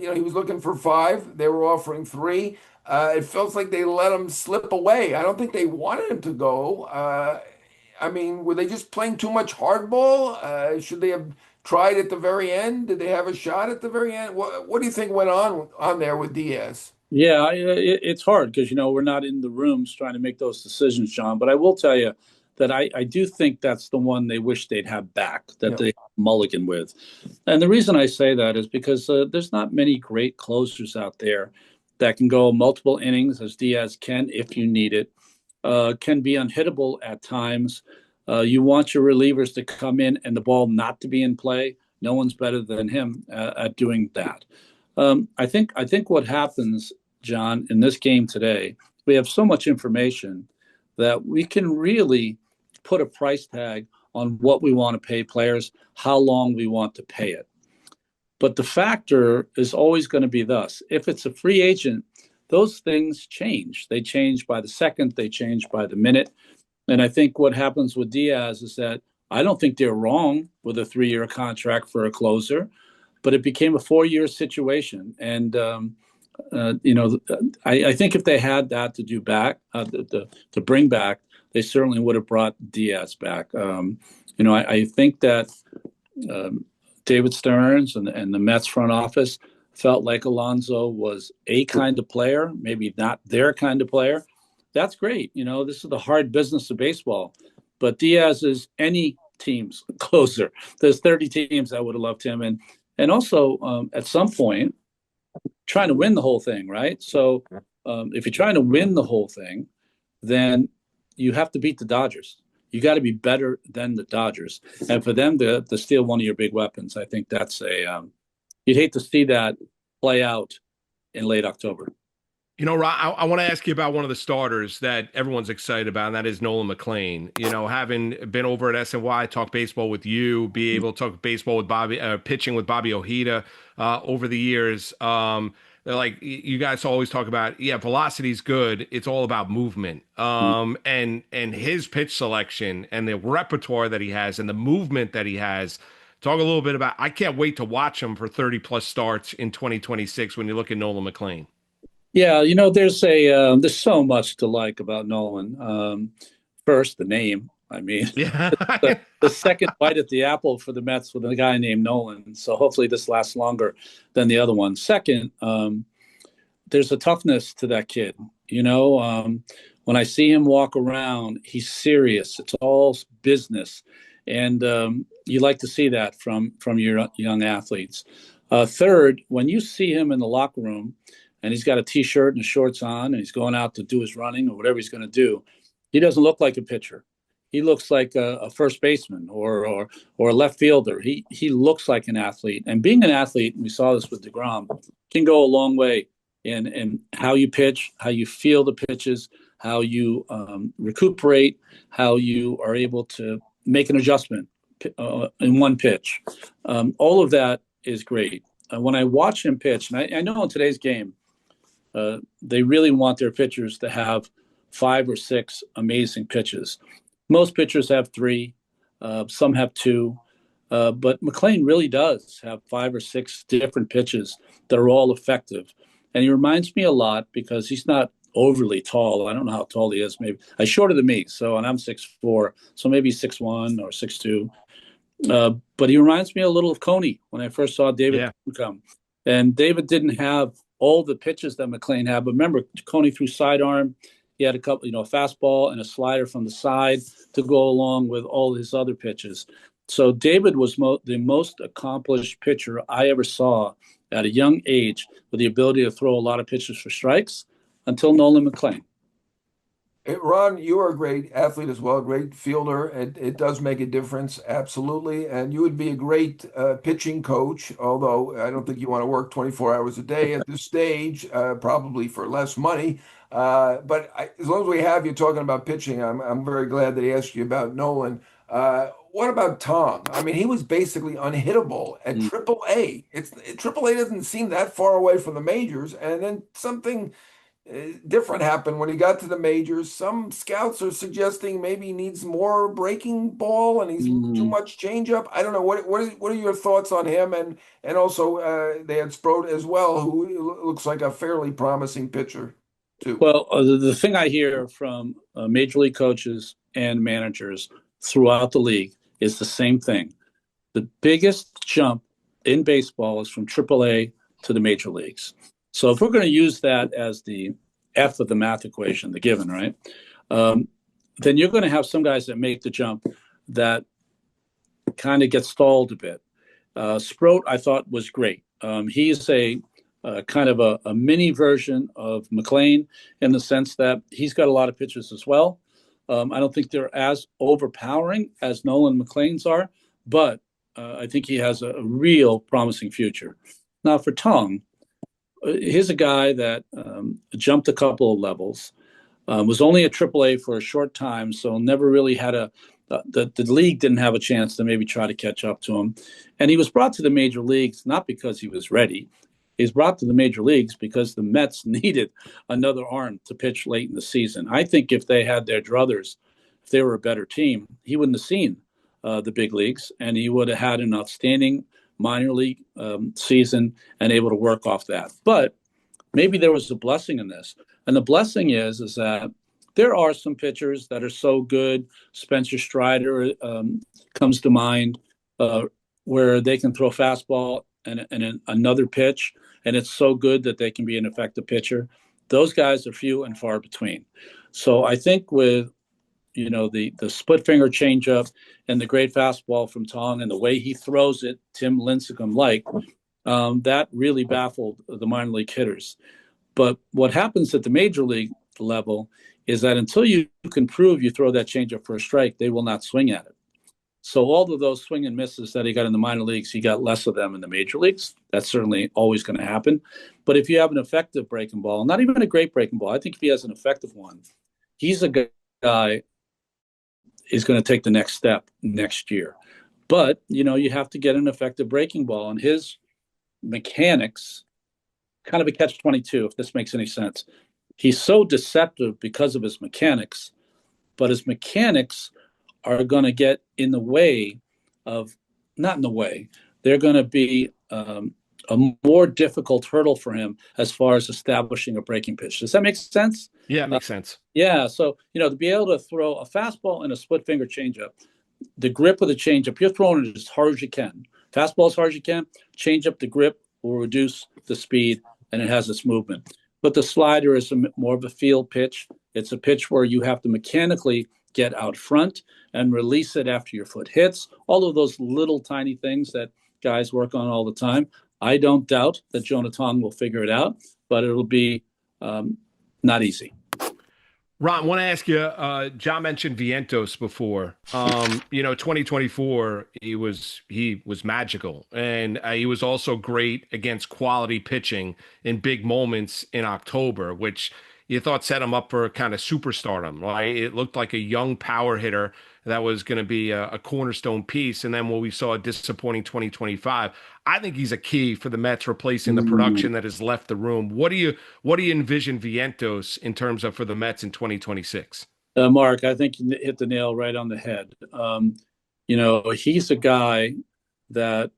He was looking for 5. They were offering 3. It feels like they let him slip away. I don't think they wanted him to go. I mean, were they just playing too much hardball? Should they have tried at the very end? Did they have a shot at the very end? What do you think went on there with Diaz? Yeah, it's hard because, we're not in the rooms trying to make those decisions, John. But I will tell you that I do think that's the one they wish they'd have back, that Yeah. they mulligan with. And the reason I say that is because there's not many great closers out there that can go multiple innings, as Diaz can if you need it, can be unhittable at times. You want your relievers to come in and the ball not to be in play. No one's better than him at doing that. I think what happens, John, in this game today, we have so much information that we can really put a price tag on what we want to pay players, how long we want to pay it. But the factor is always going to be thus. If it's a free agent, those things change. They change by the second, they change by the minute. And I think what happens with Diaz is that I don't think they're wrong with a 3-year contract for a closer, but it became a 4-year situation. And, I think if they had that to do back, to bring back, they certainly would have brought Diaz back. I think that David Stearns and the Mets front office felt like Alonso was a kind of player, maybe not their kind of player. That's great. This is the hard business of baseball. But Diaz is any team's closer. There's 30 teams that would have loved him. And also, at some point, trying to win the whole thing, right? So if you're trying to win the whole thing, then you have to beat the Dodgers. You got to be better than the Dodgers. And for them to steal one of your big weapons, I think that's you'd hate to see that play out in late October. Rob, I want to ask you about one of the starters that everyone's excited about, and that is Nolan McLean. Having been over at SNY, talk baseball with you, be able to talk baseball with Bobby, pitching with Bobby Ojeda over the years. like you guys always talk about, yeah, velocity's good. It's all about movement. And his pitch selection and the repertoire that he has and the movement that he has. Talk a little bit about. I can't wait to watch him for 30 plus starts in 2026 when you look at Nolan McLean. Yeah, there's so much to like about Nolan. First, the name. I mean, the, Yeah. the second bite at the apple for the Mets with a guy named Nolan. So hopefully this lasts longer than the other one. Second, there's a toughness to that kid. When I see him walk around, he's serious. It's all business, and you like to see that from your young athletes. Third, when you see him in the locker room, and he's got a t-shirt and shorts on, and he's going out to do his running or whatever he's going to do, he doesn't look like a pitcher. He looks like a first baseman or a left fielder. He looks like an athlete, and being an athlete, and we saw this with DeGrom, can go a long way in how you pitch, how you feel the pitches, how you recuperate, how you are able to make an adjustment in one pitch. All of that is great. When I watch him pitch, and I know in today's game, they really want their pitchers to have 5 or 6 amazing pitches. Most pitchers have 3, some have 2, but McLean really does have 5 or 6 different pitches that are all effective. And he reminds me a lot because he's not overly tall. I don't know how tall he is. Maybe he's shorter than me. And I'm 6'4", so maybe 6'1" or 6'2". But he reminds me a little of Coney when I first saw David come. And David didn't have all the pitches that McLean had. But remember, Coney threw sidearm. He had a couple, a fastball and a slider from the side to go along with all his other pitches. So David was the most accomplished pitcher I ever saw at a young age with the ability to throw a lot of pitches for strikes until Nolan McLean. Ron, you are a great athlete as well, a great fielder. It does make a difference, absolutely. And you would be a great pitching coach, although I don't think you want to work 24 hours a day at this stage, probably for less money. As long as we have you talking about pitching, I'm very glad that he asked you about Nolan. What about Tom? I mean, he was basically unhittable at Triple A. Triple A doesn't seem that far away from the majors, and then something different happened when he got to the majors. Some scouts are suggesting maybe he needs more breaking ball and he's too much changeup. I don't know. What are your thoughts on him? And also they had Sproat as well, who looks like a fairly promising pitcher too. Well, the thing I hear from major league coaches and managers throughout the league is the same thing. The biggest jump in baseball is from AAA to the major leagues. So if we're going to use that as the F of the math equation, the given, right, then you're going to have some guys that make the jump that kind of get stalled a bit. Sproat, I thought, was great. He's a kind of a mini version of McLean in the sense that he's got a lot of pitches as well. I don't think they're as overpowering as Nolan McLean's are, but I think he has a real promising future. Now for Tong, here's a guy that jumped a couple of levels, was only at AAA for a short time, so never really had the league didn't have a chance to maybe try to catch up to him. And he was brought to the major leagues not because he was ready. He was brought to the major leagues because the Mets needed another arm to pitch late in the season. I think if they had their druthers, if they were a better team, he wouldn't have seen the big leagues, and he would have had an outstanding minor league season and able to work off that. But maybe there was a blessing in this. And the blessing is that there are some pitchers that are so good. Spencer Strider comes to mind, where they can throw fastball and another pitch, and it's so good that they can be an effective pitcher. Those guys are few and far between. So I think with the split finger changeup and the great fastball from Tong and the way he throws it, Tim Lincecum like, that really baffled the minor league hitters. But what happens at the major league level is that until you can prove you throw that changeup for a strike, they will not swing at it. So all of those swing and misses that he got in the minor leagues, he got less of them in the major leagues. That's certainly always going to happen. But if you have an effective breaking ball, not even a great breaking ball, I think if he has an effective one, he's a guy is going to take the next step next year. But, you have to get an effective breaking ball, and his mechanics kind of a catch-22, if this makes any sense. He's so deceptive because of his mechanics, but his mechanics are going to get in the way of, not in the way, they're going to be a more difficult hurdle for him as far as establishing a breaking pitch. Does that make sense? Yeah, it makes sense. Yeah. So, to be able to throw a fastball and a split finger changeup, the grip of the changeup, you're throwing it as hard as you can. Fastball as hard as you can, changeup, the grip will reduce the speed and it has its movement. But the slider is more of a field pitch. It's a pitch where you have to mechanically get out front and release it after your foot hits. All of those little tiny things that guys work on all the time. I don't doubt that Jonathan will figure it out, but it'll be not easy. Ron, I want to ask you, Jon mentioned Vientos before. 2024, he was magical. And he was also great against quality pitching in big moments in October, which you thought set him up for kind of superstardom, right? It looked like a young power hitter that was going to be a cornerstone piece. And then when we saw a disappointing 2025, I think he's a key for the Mets replacing the production that has left the room. What do you envision Vientos in terms of for the Mets in 2026? Mark, I think you hit the nail right on the head. He's a guy that,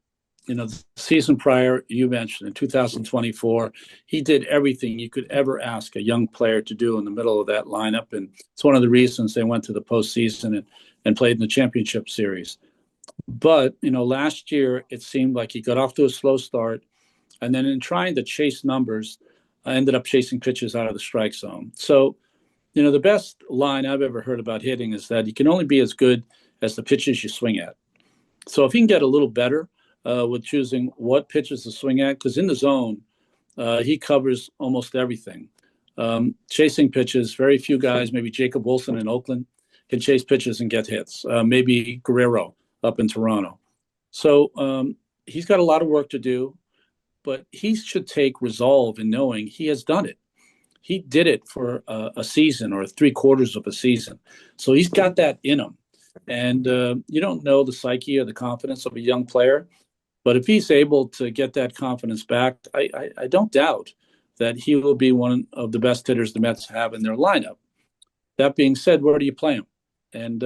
the season prior, you mentioned in 2024, he did everything you could ever ask a young player to do in the middle of that lineup. And it's one of the reasons they went to the postseason and played in the championship series. But, last year, it seemed like he got off to a slow start. And then in trying to chase numbers, I ended up chasing pitches out of the strike zone. So, the best line I've ever heard about hitting is that you can only be as good as the pitches you swing at. So if he can get a little better with choosing what pitches to swing at, because in the zone, he covers almost everything. Chasing pitches, very few guys, maybe Jacob Wilson in Oakland, can chase pitches and get hits. Maybe Guerrero up in Toronto. So he's got a lot of work to do, but he should take resolve in knowing he has done it. He did it for a season or 3/4 of a season. So he's got that in him. And you don't know the psyche or the confidence of a young player. But if he's able to get that confidence back, I don't doubt that he will be one of the best hitters the Mets have in their lineup. That being said, where do you play him? And,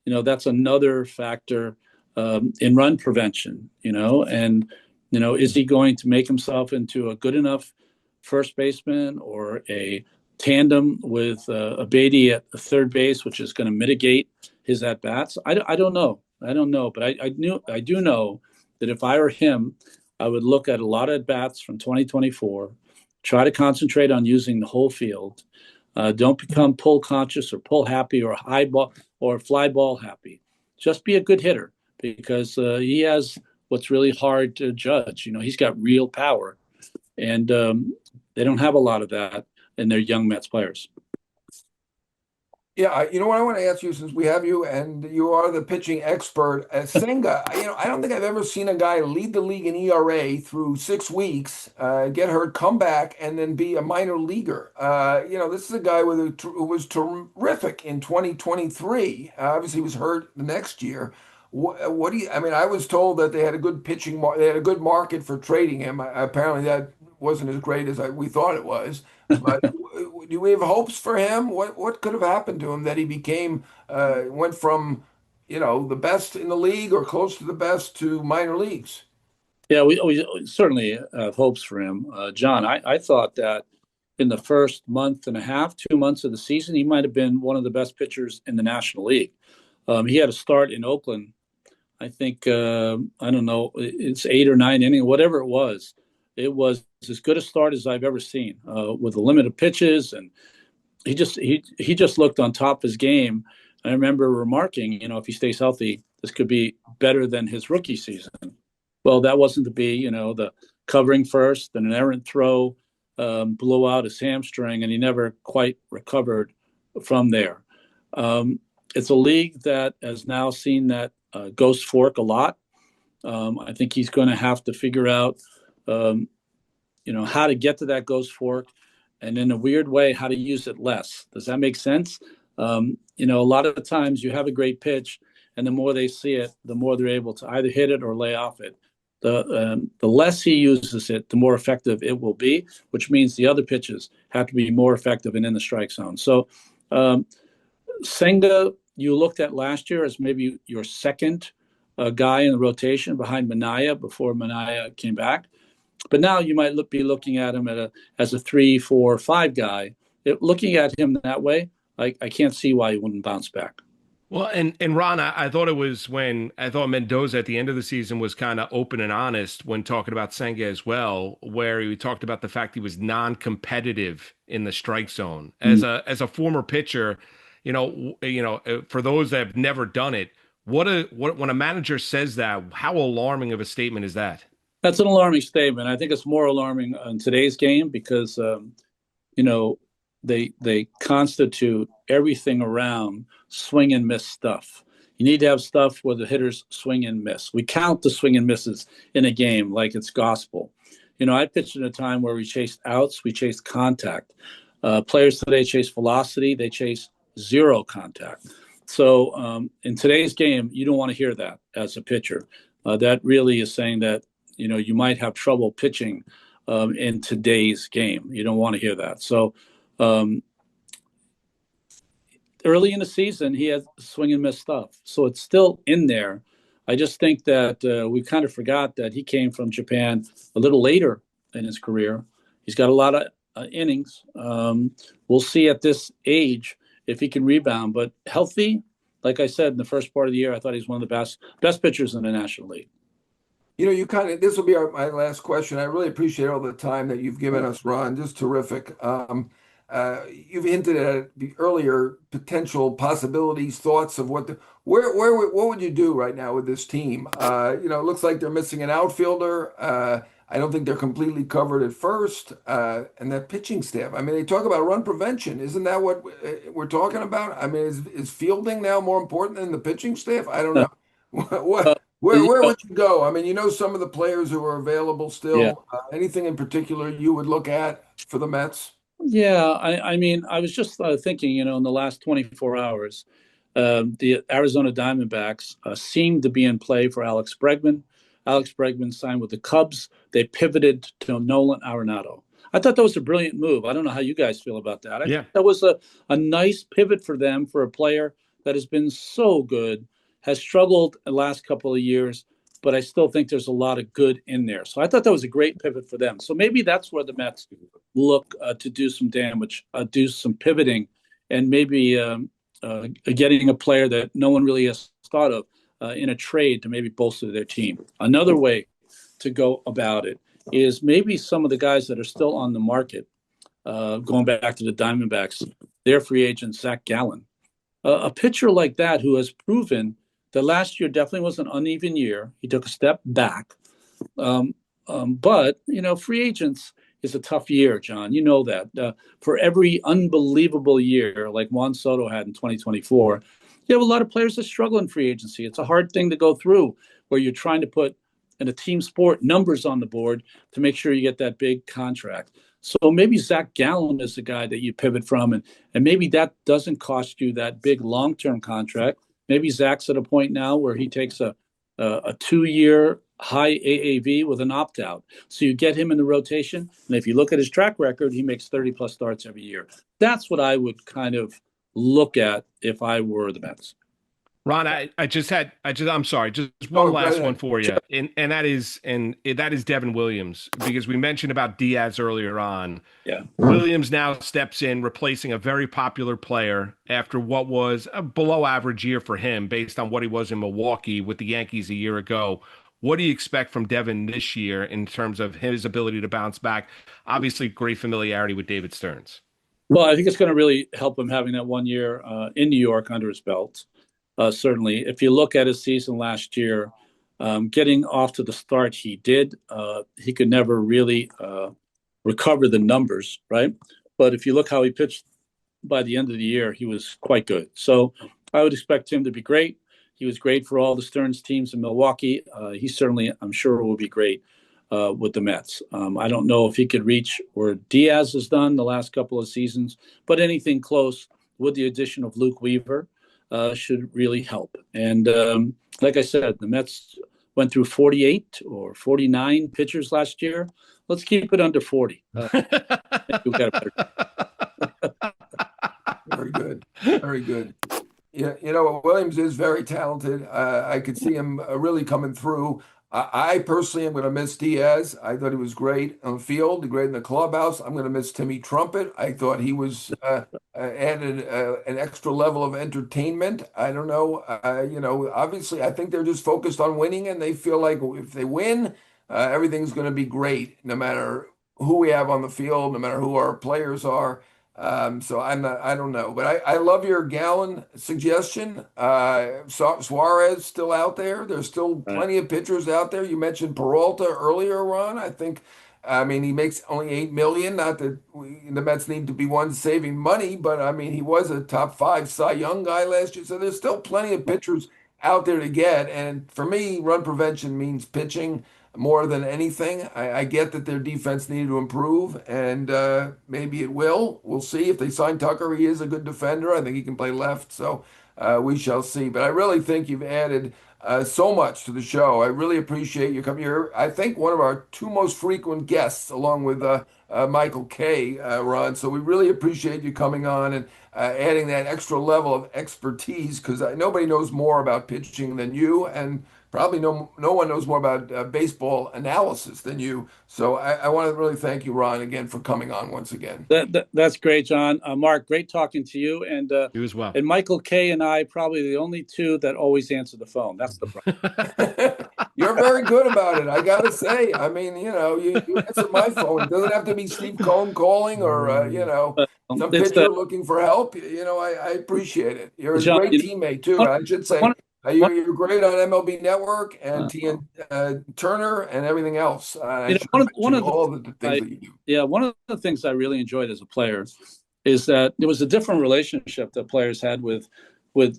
that's another factor in run prevention, and, is he going to make himself into a good enough first baseman or a tandem with a Beatty at third base, which is going to mitigate his at-bats? I don't know. But I do know that if I were him, I would look at a lot of at-bats from 2024, try to concentrate on using the whole field. Don't become pull conscious or pull happy or high ball or fly ball happy. Just be a good hitter because he has what's really hard to judge. He's got real power, and they don't have a lot of that in their young Mets players. Yeah, you know what I want to ask you, since we have you and you are the pitching expert, Senga. I don't think I've ever seen a guy lead the league in ERA through 6 weeks, get hurt, come back, and then be a minor leaguer. This is a guy who was terrific in 2023. Obviously, he was hurt the next year. What do you? I mean, I was told that they had a good they had a good market for trading him. Apparently, that wasn't as great as we thought it was. But do we have hopes for him? What could have happened to him that he became went from the best in the league or close to the best to minor leagues? Yeah, we certainly have hopes for him, Jon. I thought that in the first month and a half, 2 months of the season, he might have been one of the best pitchers in the National League. He had a start in Oakland. I think I don't know, it's 8 or 9 innings, whatever it was. It was as good a start as I've ever seen with a limit of pitches, and he just looked on top of his game. I remember remarking, if he stays healthy, this could be better than his rookie season. Well, that wasn't to be. The covering first, and an errant throw blew out his hamstring, and he never quite recovered from there. It's a league that has now seen that ghost fork a lot. I think he's going to have to figure out, how to get to that ghost fork, and in a weird way, how to use it less. Does that make sense? A lot of the times you have a great pitch, and the more they see it, the more they're able to either hit it or lay off it. the less he uses it, the more effective it will be, which means the other pitches have to be more effective and in the strike zone. So Senga, you looked at last year as maybe your second guy in the rotation behind Minaya before Minaya came back. But now you might be looking at him as a 3, 4, 5 guy. Looking at him that way, I can't see why he wouldn't bounce back. Well, and Ron, I thought it was when I thought Mendoza at the end of the season was kind of open and honest when talking about Senga as well, where he talked about the fact he was non-competitive in the strike zone. As a former pitcher, for those that have never done it, what when a manager says that, how alarming of a statement is that? That's an alarming statement. I think it's more alarming in today's game because they constitute everything around swing and miss stuff. You need to have stuff where the hitters swing and miss. We count the swing and misses in a game like it's gospel. I pitched in a time where we chased outs, we chased contact. Players today chase velocity, they chase zero contact. So in today's game, you don't want to hear that as a pitcher. That really is saying that you might have trouble pitching in today's game. You don't want to hear that. So early in the season, he had swing and miss stuff. So it's still in there. I just think that we kind of forgot that he came from Japan a little later in his career. He's got a lot of innings. We'll see at this age if he can rebound. But healthy, like I said, in the first part of the year, I thought he's one of the best pitchers in the National League. This will be my last question. I really appreciate all the time that you've given us, Ron. Just terrific. You've hinted at the earlier potential possibilities, thoughts of what would you do right now with this team? It looks like they're missing an outfielder. I don't think they're completely covered at first. And that pitching staff. I mean, they talk about run prevention. Isn't that what we're talking about? I mean, is fielding now more important than the pitching staff? I don't know. Where would you go? I mean, some of the players who are available still. Yeah. Anything in particular you would look at for the Mets? Yeah, I mean, I was just thinking, in the last 24 hours, the Arizona Diamondbacks seemed to be in play for Alex Bregman. Alex Bregman signed with the Cubs. They pivoted to Nolan Arenado. I thought that was a brilliant move. I don't know how you guys feel about that. I think that was a nice pivot for them, for a player that has been so good, has struggled the last couple of years, but I still think there's a lot of good in there. So I thought that was a great pivot for them. So maybe that's where the Mets look to do some damage, do some pivoting, and maybe getting a player that no one really has thought of in a trade to maybe bolster their team. Another way to go about it is maybe some of the guys that are still on the market, going back to the Diamondbacks, their free agent, Zach Gallen. A pitcher like that who has proven that last year definitely was an uneven year. He took a step back. But, free agents is a tough year, John. You know that. For every unbelievable year like Juan Soto had in 2024, you have a lot of players that struggle in free agency. It's a hard thing to go through where you're trying to put, in a team sport, numbers on the board to make sure you get that big contract. So maybe Zach Gallen is the guy that you pivot from, and maybe that doesn't cost you that big long-term contract. Maybe Zach's at a point now where he takes a 2-year high AAV with an opt-out. So you get him in the rotation, and if you look at his track record, he makes 30-plus starts every year. That's what I would kind of look at if I were the Mets. Ron, I'm sorry, just one last one for you. And that is Devin Williams, because we mentioned about Diaz earlier on. Yeah. Williams now steps in, replacing a very popular player after what was a below average year for him based on what he was in Milwaukee with the Yankees a year ago. What do you expect from Devin this year in terms of his ability to bounce back? Obviously, great familiarity with David Stearns. Well, I think it's going to really help him having that 1 year in New York under his belt. Certainly, if you look at his season last year, getting off to the start he did, he could never really recover the numbers, right? But if you look how he pitched by the end of the year, he was quite good. So I would expect him to be great. He was great for all the Stearns teams in Milwaukee. He certainly, I'm sure, will be great with the Mets. I don't know if he could reach where Diaz has done the last couple of seasons, but anything close with the addition of Luke Weaver should really help. And like I said, the Mets, went through 48 or 49 pitchers last year. Let's keep it under 40. We'll get a better. Very good. Very good. Yeah, Williams is very talented. I could see him really coming through. I personally am going to miss Diaz. I thought he was great on the field, great in the clubhouse. I'm going to miss Timmy Trumpet. I thought he was added an extra level of entertainment. I don't know. Obviously, I think they're just focused on winning, and they feel like if they win, everything's going to be great, no matter who we have on the field, no matter who our players are. So I don't know, but I love your Gallon suggestion. Suarez still out there. There's still plenty of pitchers out there. You mentioned Peralta earlier, Ron. I mean, he makes only 8 million. Not that the Mets need to be one saving money, but I mean, he was a top 5 Cy Young guy last year. So there's still plenty of pitchers out there to get. And for me, run prevention means pitching more than anything. I get that their defense needed to improve, and maybe it will. We'll see. If they sign Tucker, he is a good defender. I think he can play left, so we shall see. But I really think you've added so much to the show. I really appreciate you coming here. I think one of our 2 most frequent guests, along with Michael Kay, Ron. So we really appreciate you coming on and adding that extra level of expertise, because nobody knows more about pitching than you, and probably no one knows more about baseball analysis than you. So I want to really thank you, Ron, again for coming on once again. That's great, Jon. Marc, great talking to you. And you as well. And Michael Kay and I, probably the only 2 that always answer the phone. That's the problem. You're very good about it, I gotta say. I mean, you answer my phone. It doesn't have to be Steve Cohen calling or some pitcher looking for help. I appreciate it. You're a great teammate too. I should say. You're great on MLB Network and Turner and everything else. One of the things that you do. Yeah, one of the things I really enjoyed as a player is that there was a different relationship that players had with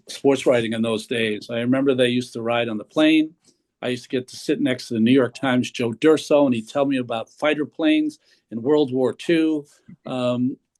sports writing in those days. I remember they used to ride on the plane. I used to get to sit next to the New York Times Joe Durso, and he'd tell me about fighter planes in World War II.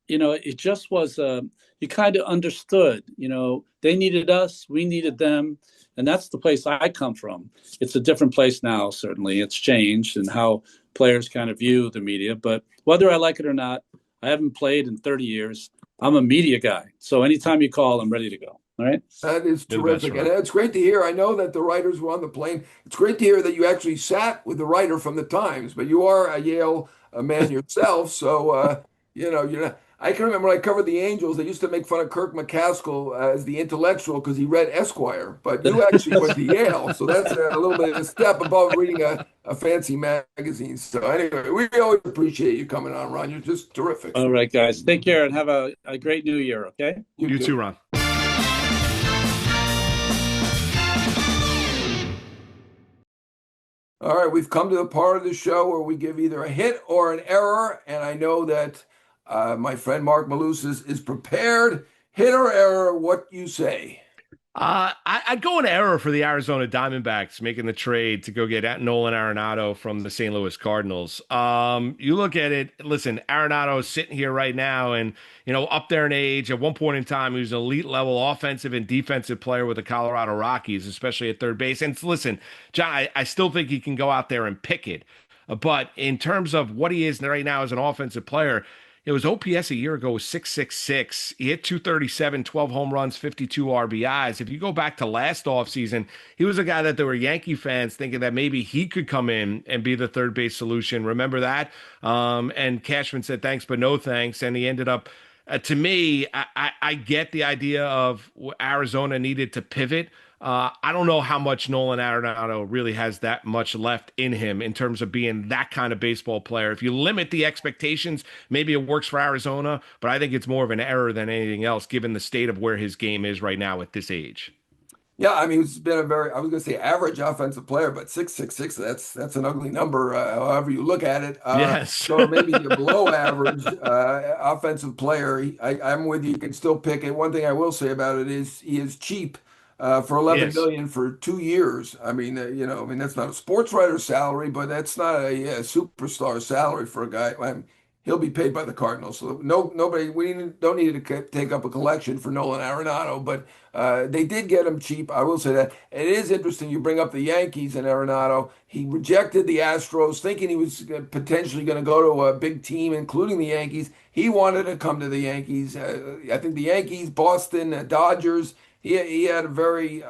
It just was, you kind of understood, they needed us, we needed them. And that's the place I come from. It's a different place now, certainly. It's changed in how players kind of view the media. But whether I like it or not, I haven't played in 30 years. I'm a media guy. So anytime you call, I'm ready to go. All right. That is terrific. And it's great to hear. I know that the writers were on the plane. It's great to hear that you actually sat with the writer from the Times, but you are a Yale man yourself. So, you're not. I can remember when I covered the Angels, they used to make fun of Kirk McCaskill as the intellectual because he read Esquire, but you actually went to Yale, so that's a little bit of a step above reading a fancy magazine. So anyway, we always appreciate you coming on, Ron. You're just terrific. All right, guys. Take care and have a great new year, okay? You too, Ron. All right, we've come to the part of the show where we give either a hit or an error, and I know that my friend Marc Malusis is prepared. Hit or error, what you say? I'd go an error for the Arizona Diamondbacks making the trade to go get Nolan Arenado from the St. Louis Cardinals. You look at it, listen, Arenado is sitting here right now and, up there in age. At one point in time, he was an elite level offensive and defensive player with the Colorado Rockies, especially at third base. And listen, Jon, I still think he can go out there and pick it. But in terms of what he is right now as an offensive player, his OPS a year ago was 666. He hit 237, 12 home runs, 52 RBIs. If you go back to last offseason, he was a guy that there were Yankee fans thinking that maybe he could come in and be the third base solution. Remember that? And Cashman said thanks, but no thanks. And he ended up, to me, I get the idea of Arizona needed to pivot. I don't know how much Nolan Arenado really has that much left in him in terms of being that kind of baseball player. If you limit the expectations, maybe it works for Arizona, but I think it's more of an error than anything else, given the state of where his game is right now at this age. Yeah, I mean, he's been I was going to say average offensive player, but 666, that's an ugly number, however you look at it. Yes. So maybe a below average offensive player. I'm with you. You can still pick it. One thing I will say about it is he is cheap. For 11 million for 2 years. I mean, that's not a sports writer salary, but that's not a superstar salary for a guy. he'll be paid by the Cardinals. So nobody, we don't need to take up a collection for Nolan Arenado, but they did get him cheap. I will say that. It is interesting you bring up the Yankees and Arenado. He rejected the Astros, thinking he was potentially going to go to a big team, including the Yankees. He wanted to come to the Yankees. I think the Yankees, Boston, Dodgers. He had a very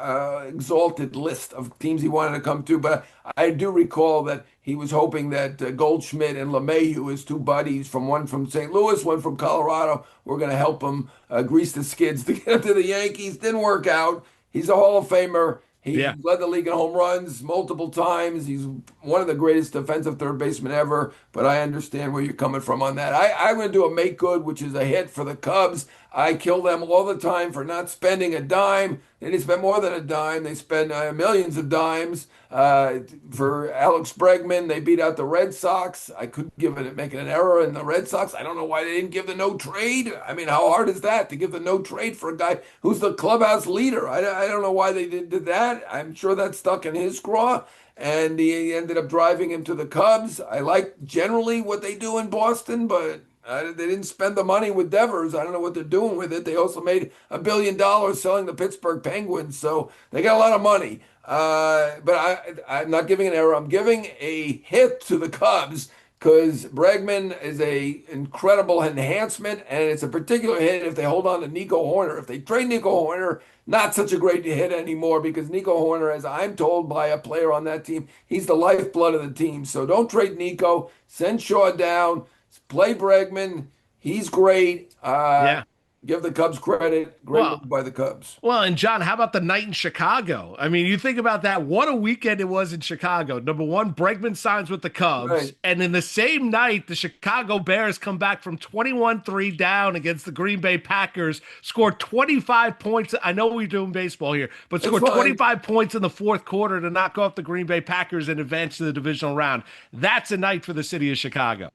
exalted list of teams he wanted to come to, but I do recall that he was hoping that Goldschmidt and LeMahieu, his two buddies, one from St. Louis, one from Colorado, were going to help him grease the skids to get him to the Yankees. Didn't work out. He's a Hall of Famer. He Yeah. led the league in home runs multiple times. He's one of the greatest defensive third basemen ever, but I understand where you're coming from on that. I'm going to do a make good, which is a hit for the Cubs. I kill them all the time for not spending a dime. They didn't spend more than a dime. They spend millions of dimes. For Alex Bregman, they beat out the Red Sox. I could make an error in the Red Sox. I don't know why they didn't give the no trade. I mean, how hard is that to give the no trade for a guy who's the clubhouse leader? I don't know why they did that. I'm sure that stuck in his craw. And he ended up driving him to the Cubs. I like generally what they do in Boston, but they didn't spend the money with Devers. I don't know what they're doing with it. They also made $1 billion selling the Pittsburgh Penguins, so they got a lot of money. I'm not giving an error. I'm giving a hit to the Cubs because Bregman is a incredible enhancement, and it's a particular hit if they hold on to Nico Horner. If they trade Nico Horner, not such a great hit anymore because Nico Horner, as I'm told by a player on that team, he's the lifeblood of the team. So don't trade Nico. Send Shaw down. Play Bregman. He's great. Yeah. Give the Cubs credit. Great Well, move by the Cubs. Well, and John, how about the night in Chicago? I mean, you think about that. What a weekend it was in Chicago. Number one, Bregman signs with the Cubs. Right. And in the same night, the Chicago Bears come back from 21-3 down against the Green Bay Packers, scored 25 points. I know we're doing baseball here, but It's scored fine. 25 points in the fourth quarter to knock off the Green Bay Packers and advance to the divisional round. That's a night for the city of Chicago.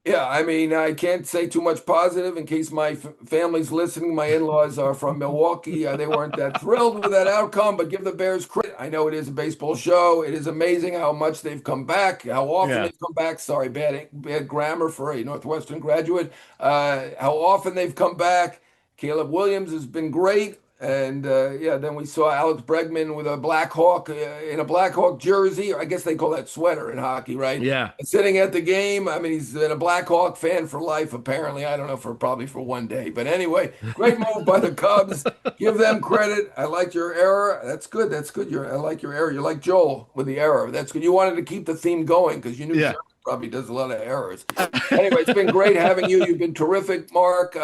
Yeah, I mean, I can't say too much positive in case my family's listening. My in-laws are from Milwaukee. They weren't that thrilled with that outcome, but give the Bears credit. I know it is a baseball show. It is amazing how much they've come back, how often Yeah. they've come back. Sorry, bad grammar for a Northwestern graduate. How often they've come back. Caleb Williams has been great. And yeah, then we saw Alex Bregman with a Black Hawk in a Black Hawk jersey. I guess they call that sweater in hockey, right? Yeah. Sitting at the game. I mean, he's been a Black Hawk fan for life, apparently. I don't know, probably for one day. But anyway, great move by the Cubs. Give them credit. I like your error. That's good. That's good. I like your error. You're like Joel with the error. That's good. You wanted to keep the theme going because you knew Yeah. Sherman probably does a lot of errors. Anyway, it's been great having you. You've been terrific, Mark.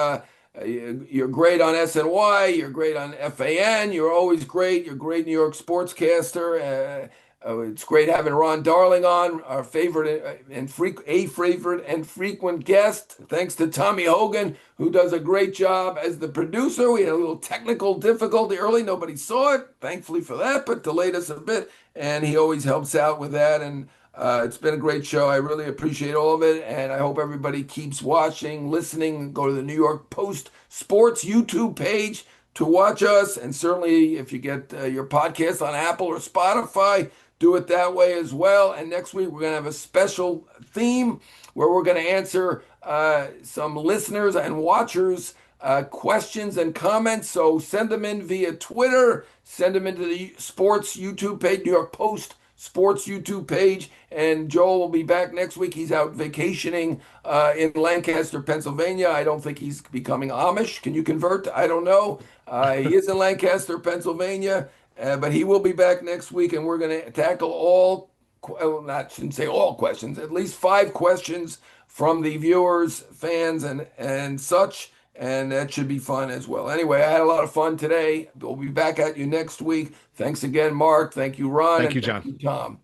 You're great on SNY. You're great on FAN. You're always great. You're a great New York sportscaster. It's great having Ron Darling on, our favorite favorite and frequent guest. Thanks to Tommy Hogan, who does a great job as the producer. We had a little technical difficulty early. Nobody saw it, thankfully for that, but delayed us a bit. And he always helps out with that. And it's been a great show. I really appreciate all of it. And I hope everybody keeps watching, listening. Go to the New York Post Sports YouTube page to watch us. And certainly if you get your podcast on Apple or Spotify, do it that way as well. And next week, we're going to have a special theme where we're going to answer some listeners and watchers' questions and comments. So send them in via Twitter, send them into the sports YouTube page, New York Post Sports YouTube page. And Joel will be back next week. He's out vacationing in Lancaster, Pennsylvania. I don't think he's becoming Amish. Can you convert? I don't know. He is in Lancaster, Pennsylvania. But he will be back next week, and we're going to tackle shouldn't say all questions, at least 5 questions from the viewers, fans, and such. And that should be fun as well. Anyway, I had a lot of fun today. We'll be back at you next week. Thanks again, Mark. Thank you, Ron. Thank you, And John. thank you, Tom.